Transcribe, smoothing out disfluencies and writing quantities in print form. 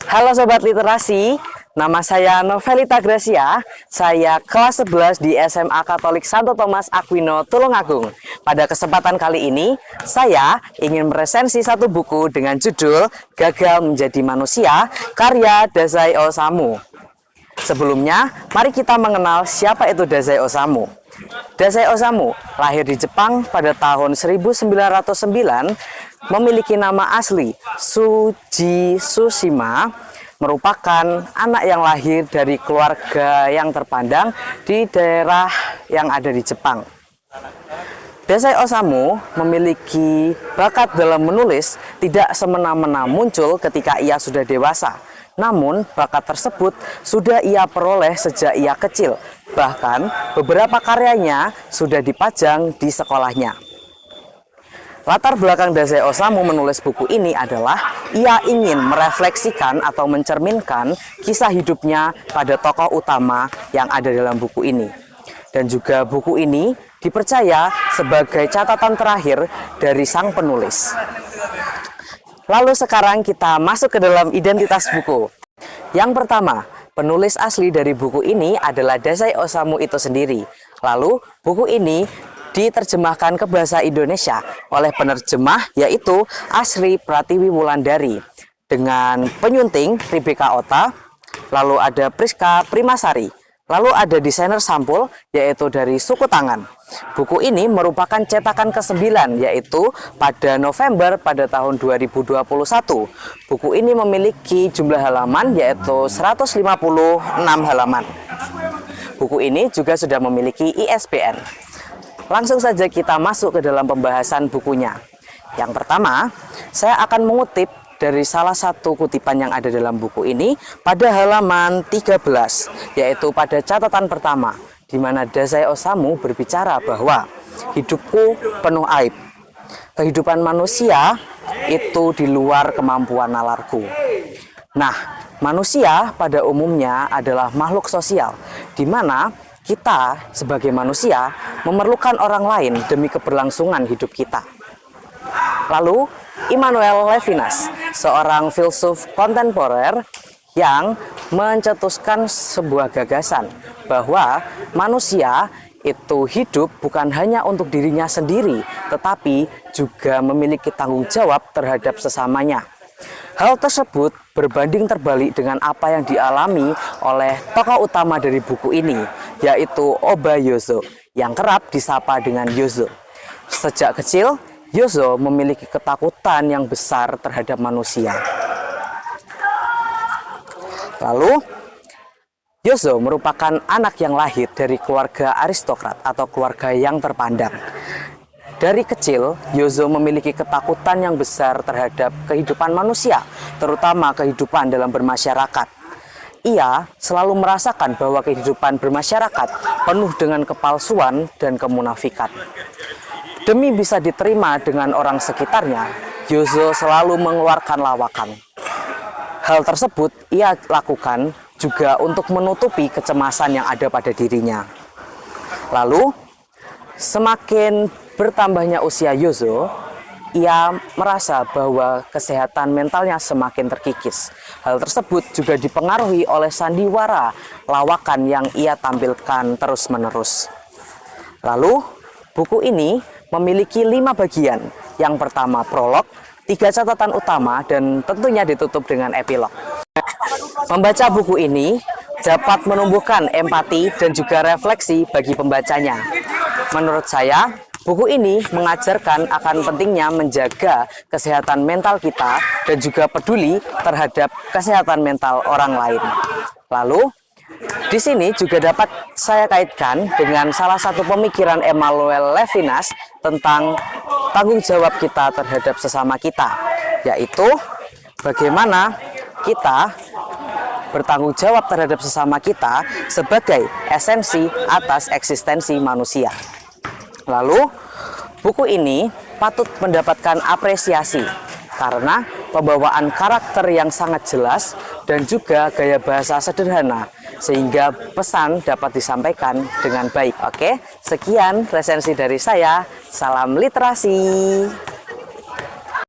Halo Sobat Literasi, nama saya Novelita Gracia, saya kelas 11 di SMA Katolik Santo Thomas Aquino, Tulungagung. Pada kesempatan kali ini, saya ingin meresensi satu buku dengan judul Gagal Menjadi Manusia, karya Dazai Osamu. Sebelumnya, mari kita mengenal siapa itu Dazai Osamu. Dazai Osamu lahir di Jepang pada tahun 1909, memiliki nama asli Suji Tsushima, merupakan anak yang lahir dari keluarga yang terpandang di daerah yang ada di Jepang. Dazai Osamu memiliki bakat dalam menulis tidak semena-mena muncul ketika ia sudah dewasa. Namun, bakat tersebut sudah ia peroleh sejak ia kecil. Bahkan, beberapa karyanya sudah dipajang di sekolahnya. Latar belakang Dazai Osamu menulis buku ini adalah ia ingin merefleksikan atau mencerminkan kisah hidupnya pada tokoh utama yang ada dalam buku ini. Dan juga buku ini dipercaya sebagai catatan terakhir dari sang penulis. Lalu sekarang kita masuk ke dalam identitas buku. Yang pertama, penulis asli dari buku ini adalah Dazai Osamu itu sendiri. Lalu, buku ini diterjemahkan ke bahasa Indonesia oleh penerjemah yaitu Asri Pratiwi Wulandari dengan penyunting Rebecca Ota, lalu ada Priska Primasari, lalu ada desainer sampul yaitu dari Suku Tangan. Buku ini merupakan cetakan ke-9 yaitu pada November pada tahun 2021. Buku ini memiliki jumlah halaman yaitu 156 halaman. Buku ini juga sudah memiliki ISBN. Langsung saja kita masuk ke dalam pembahasan bukunya. Yang pertama, saya akan mengutip dari salah satu kutipan yang ada dalam buku ini pada halaman 13, yaitu pada catatan pertama, di mana Dazai Osamu berbicara bahwa hidupku penuh aib. Kehidupan manusia itu di luar kemampuan nalarku. Nah, manusia pada umumnya adalah makhluk sosial, di mana kita sebagai manusia memerlukan orang lain demi keberlangsungan hidup kita. Lalu, Immanuel Levinas, seorang filsuf kontemporer yang mencetuskan sebuah gagasan bahwa manusia itu hidup bukan hanya untuk dirinya sendiri, tetapi juga memiliki tanggung jawab terhadap sesamanya. Hal tersebut berbanding terbalik dengan apa yang dialami oleh tokoh utama dari buku ini, yaitu Oba Yozo, yang kerap disapa dengan Yozo. Sejak kecil, Yozo memiliki ketakutan yang besar terhadap manusia. Lalu, Yozo merupakan anak yang lahir dari keluarga aristokrat atau keluarga yang terpandang. Dari kecil, Yozo memiliki ketakutan yang besar terhadap kehidupan manusia, terutama kehidupan dalam bermasyarakat. Ia selalu merasakan bahwa kehidupan bermasyarakat penuh dengan kepalsuan dan kemunafikan. Demi bisa diterima dengan orang sekitarnya, Yozo selalu mengeluarkan lawakan. Hal tersebut ia lakukan juga untuk menutupi kecemasan yang ada pada dirinya. Lalu, semakin bertambahnya usia Yozo, ia merasa bahwa kesehatan mentalnya semakin terkikis. Hal tersebut juga dipengaruhi oleh sandiwara lawakan yang ia tampilkan terus-menerus. Lalu, buku ini memiliki 5 bagian. Yang pertama prolog, 3 catatan utama, dan tentunya ditutup dengan epilog. Membaca buku ini dapat menumbuhkan empati dan juga refleksi bagi pembacanya. Menurut saya, buku ini mengajarkan akan pentingnya menjaga kesehatan mental kita dan juga peduli terhadap kesehatan mental orang lain. Lalu, di sini juga dapat saya kaitkan dengan salah satu pemikiran Immanuel Levinas tentang tanggung jawab kita terhadap sesama kita, yaitu bagaimana kita bertanggung jawab terhadap sesama kita sebagai esensi atas eksistensi manusia. Lalu, buku ini patut mendapatkan apresiasi karena pembawaan karakter yang sangat jelas dan juga gaya bahasa sederhana, sehingga pesan dapat disampaikan dengan baik. Oke, sekian resensi dari saya. Salam literasi.